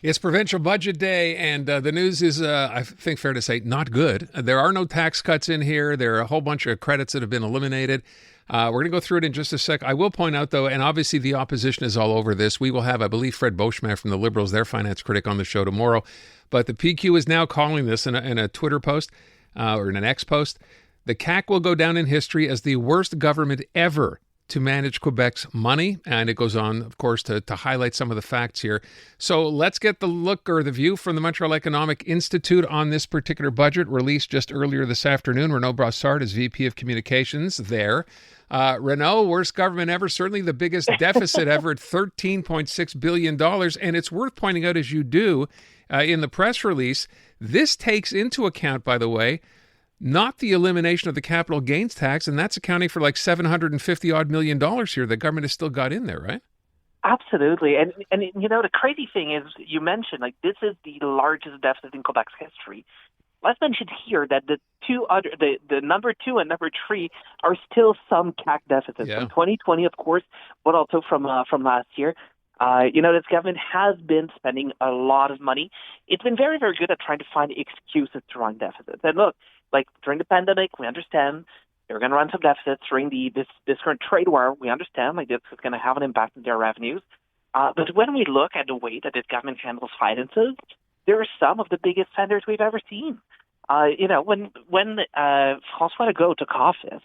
It's provincial budget day, and the news is, I think, fair to say, not good. There are no tax cuts in here. There are a whole bunch of credits that have been eliminated. We're going to go through it in just a sec. I will point out, though, and obviously the opposition is all over this. We will have, I believe, Fred Beauchemin from the Liberals, their finance critic, on the show tomorrow. But the PQ is now calling this in a Twitter post or in an X post. The CAQ will go down in history as the worst government ever to manage Quebec's money. And it goes on, of course, to highlight some of the facts here. So let's get the look or the view from the Montreal Economic Institute on this particular budget released just earlier this afternoon. Renaud Brossard is VP of Communications there. Renaud, worst government ever, certainly the biggest deficit ever at $13.6 billion. And it's worth pointing out, as you do in the press release, this takes into account, by the way, not the elimination of the capital gains tax, and that's accounting for like $750 million here the government has still got in there, right? Absolutely. And you know, the crazy thing is, you mentioned, like, this is the largest deficit in Quebec's history. Let's mention here that the number 2 and number 3 are still some CAC deficits from 2020, of course, but also from last year. This government has been spending a lot of money. It's been very, very good at trying to find excuses to run deficits. And look, like during the pandemic, we understand they're going to run some deficits. During this current trade war, we understand like this is going to have an impact on their revenues. But when we look at the way that this government handles finances, there are some of the biggest spenders we've ever seen. When François Legault took office,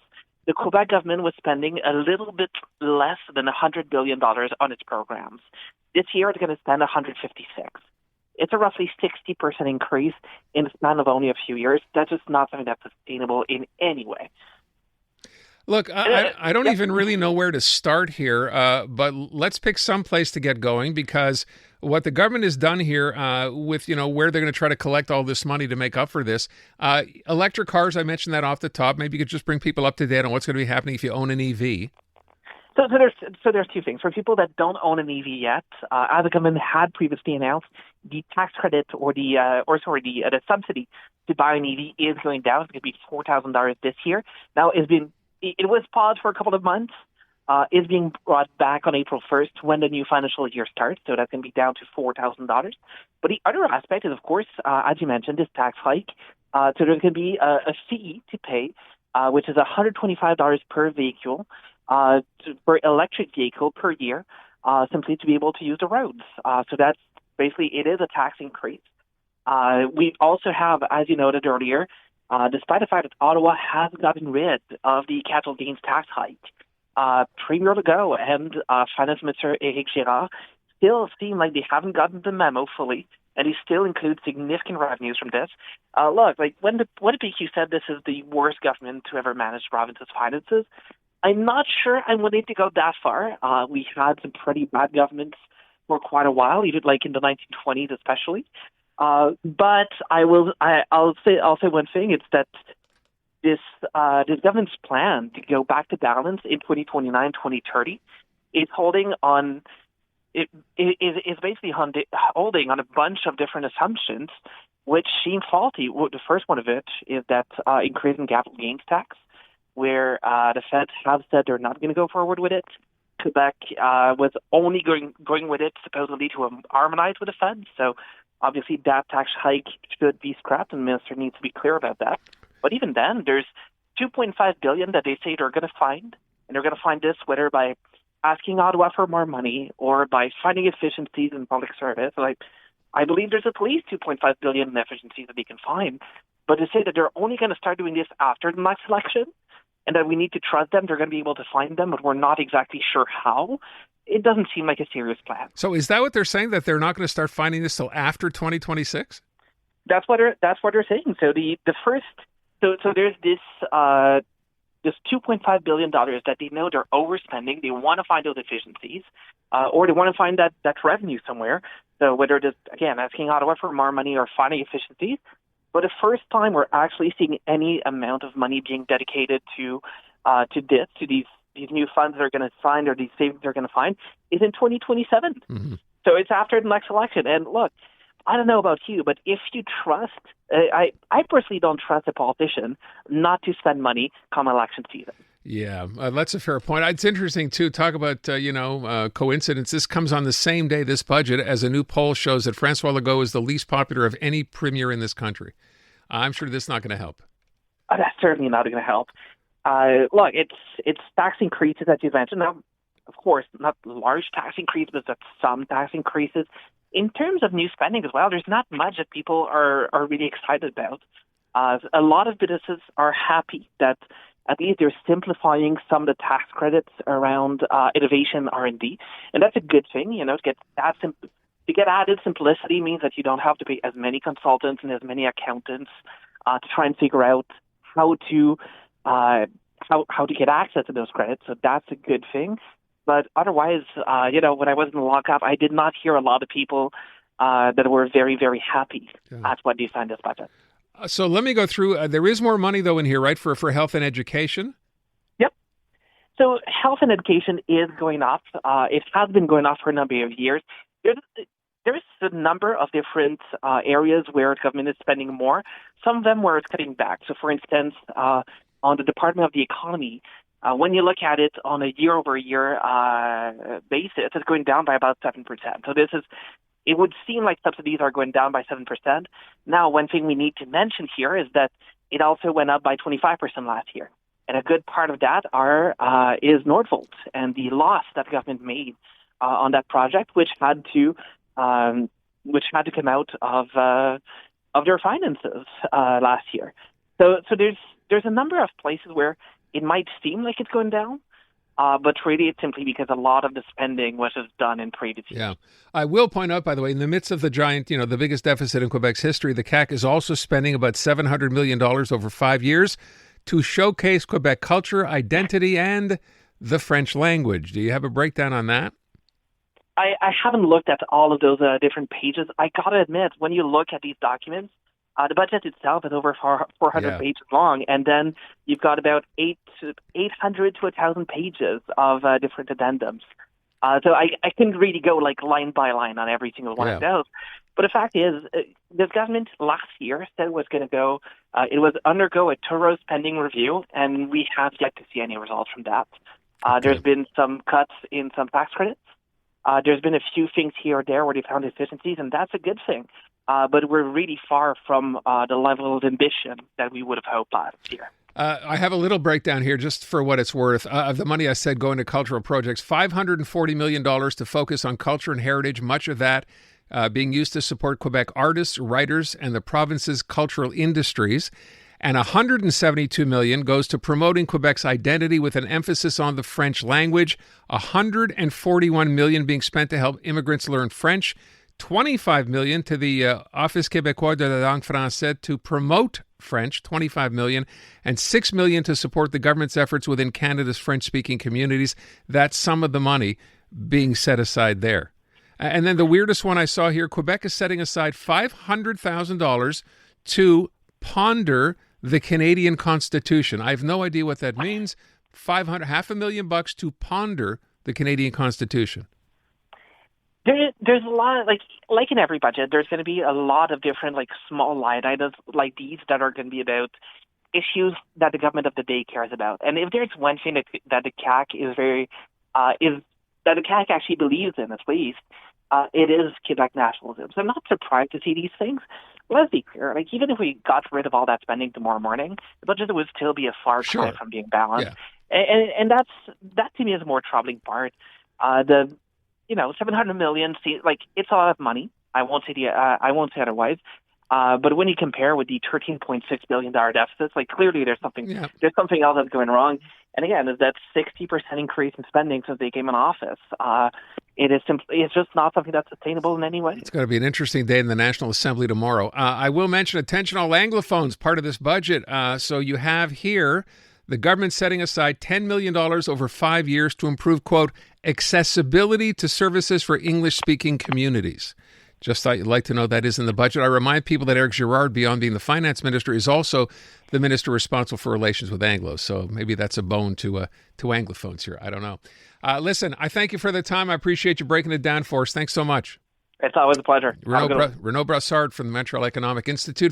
the Quebec government was spending a little bit less than $100 billion on its programs. This year, it's going to spend $156. It's a roughly 60% increase in the span of only a few years. That's just not something that's sustainable in any way. Look, I don't even really know where to start here, but let's pick some place to get going, because what the government has done here with, where they're going to try to collect all this money to make up for this. Electric cars, I mentioned that off the top. Maybe you could just bring people up to date on what's going to be happening if you own an EV. So there's two things. For people that don't own an EV yet, as the government had previously announced, the tax credit or the subsidy to buy an EV is going down. It's going to be $4,000 this year. Now, it was paused for a couple of months. Is being brought back on April 1st when the new financial year starts, so that's going to be down to $4,000. But the other aspect is, of course, as you mentioned, this tax hike. So there's going to be a fee to pay, which is $125 per vehicle, per electric vehicle per year, simply to be able to use the roads. So that's basically, it is a tax increase. We also have, as you noted earlier, despite the fact that Ottawa has gotten rid of the capital gains tax hike, Premier Legault and Finance Minister Éric Girard still seem like they haven't gotten the memo fully, and they still include significant revenues from this. Look, like when the PQ said this is the worst government to ever manage province's finances, I'm not sure I'm willing to go that far. We had some pretty bad governments for quite a while, even like in the 1920s especially. But I'll say one thing: it's that this government's plan to go back to balance in 2029, 2030 is holding on. It is basically holding on a bunch of different assumptions, which seem faulty. The first one of it is that increasing capital gains tax, where the Feds have said they're not going to go forward with it. Quebec was only going with it supposedly to harmonize with the Feds. So obviously that tax hike should be scrapped, and the minister needs to be clear about that. But even then, there's $2.5 billion that they say they're going to find, and they're going to find this whether by asking Ottawa for more money or by finding efficiencies in public service. Like, I believe there's at least $2.5 billion in efficiencies that they can find. But to say that they're only going to start doing this after the next election, and that we need to trust them, they're going to be able to find them, but we're not exactly sure how, it doesn't seem like a serious plan. So is that what they're saying, that they're not going to start finding this till after 2026? That's what they're saying. So So there's this $2.5 billion that they know they're overspending. They want to find those efficiencies, or they want to find that revenue somewhere. So whether it is, again, asking Ottawa for more money or finding efficiencies, but the first time we're actually seeing any amount of money being dedicated to these new funds they're going to find, or these savings they're going to find, is in 2027. Mm-hmm. So it's after the next election. And look, I don't know about you, but if you trust, I personally don't trust a politician not to spend money come election season. Yeah, that's a fair point. It's interesting, too. Talk about, coincidence. This comes on the same day, this budget, as a new poll shows that François Legault is the least popular of any premier in this country. I'm sure this is not going to help. That's certainly not going to help. Look, it's tax increases that you mentioned. Now, of course, not large tax increases, but some tax increases. In terms of new spending as well, there's not much that people are really excited about. A lot of businesses are happy that at least they're simplifying some of the tax credits around innovation R&D, and that's a good thing. To get added simplicity means that you don't have to pay as many consultants and as many accountants to try and figure out how to get access to those credits. So that's a good thing. But otherwise, when I was in the lockup, I did not hear a lot of people that were very, very happy at what they signed this budget. So let me go through. There is more money, though, in here, right, for health and education? Yep. So health and education is going up. It has been going up for a number of years. There's a number of different areas where government is spending more, some of them where it's cutting back. So, for instance, on the Department of the Economy, when you look at it on a year-over-year basis, it's going down by about 7%. So it would seem like subsidies are going down by 7%. Now, one thing we need to mention here is that it also went up by 25% last year. And a good part of that is Nordvolt and the loss that the government made on that project, which had to come out of their finances last year. So there's a number of places where it might seem like it's going down, but really it's simply because a lot of the spending was just done in previous years. Yeah. I will point out, by the way, in the midst of the giant, the biggest deficit in Quebec's history, the CAQ is also spending about $700 million over 5 years to showcase Quebec culture, identity, and the French language. Do you have a breakdown on that? I haven't looked at all of those different pages. I got to admit, when you look at these documents, the budget itself is over 400 pages long, and then you've got about 800 to 1,000 pages of different addendums. So I couldn't really go like line by line on every single one of those. But the fact is, this government last year said it was going to undergo a thorough spending review, and we have yet to see any results from that. There's been some cuts in some tax credits. There's been a few things here or there where they found efficiencies, and that's a good thing. But we're really far from the level of ambition that we would have hoped last year. I have a little breakdown here just for what it's worth. Of the money I said going to cultural projects, $540 million to focus on culture and heritage, much of that being used to support Quebec artists, writers, and the province's cultural industries. And $172 million goes to promoting Quebec's identity with an emphasis on the French language. $141 million being spent to help immigrants learn French. $25 million to the Office Québécois de la langue française to promote French, $25 million, and $6 million to support the government's efforts within Canada's French-speaking communities. That's some of the money being set aside there. And then the weirdest one I saw here, Quebec is setting aside $500,000 to ponder the Canadian Constitution. I have no idea what that means. $500,000 to ponder the Canadian Constitution. There's a lot of, like in every budget, there's going to be a lot of different small line items like these that are going to be about issues that the government of the day cares about. And if there's one thing that the CAQ that the CAQ actually believes in, at least, it is Quebec nationalism. So I'm not surprised to see these things. Let's be clear. Even if we got rid of all that spending tomorrow morning, the budget would still be a far cry from being balanced. Yeah. And that to me is the more troubling part. $700 million, it's a lot of money. I won't say otherwise. But when you compare with the $13.6 billion deficits, clearly there's something else that's going wrong. And again, is that 60% increase in spending since they came in office. It's just not something that's sustainable in any way. It's going to be an interesting day in the National Assembly tomorrow. I will mention, attention all Anglophones, part of this budget. So you have here the government setting aside $10 million over 5 years to improve, quote, accessibility to services for English-speaking communities. Just thought you'd like to know that is in the budget. I remind people that Eric Girard, beyond being the finance minister, is also the minister responsible for relations with Anglos. So maybe that's a bone to Anglophones here. I don't know. Listen, I thank you for the time. I appreciate you breaking it down for us. Thanks so much. It's always a pleasure. Renaud Brossard from the Montreal Economic Institute.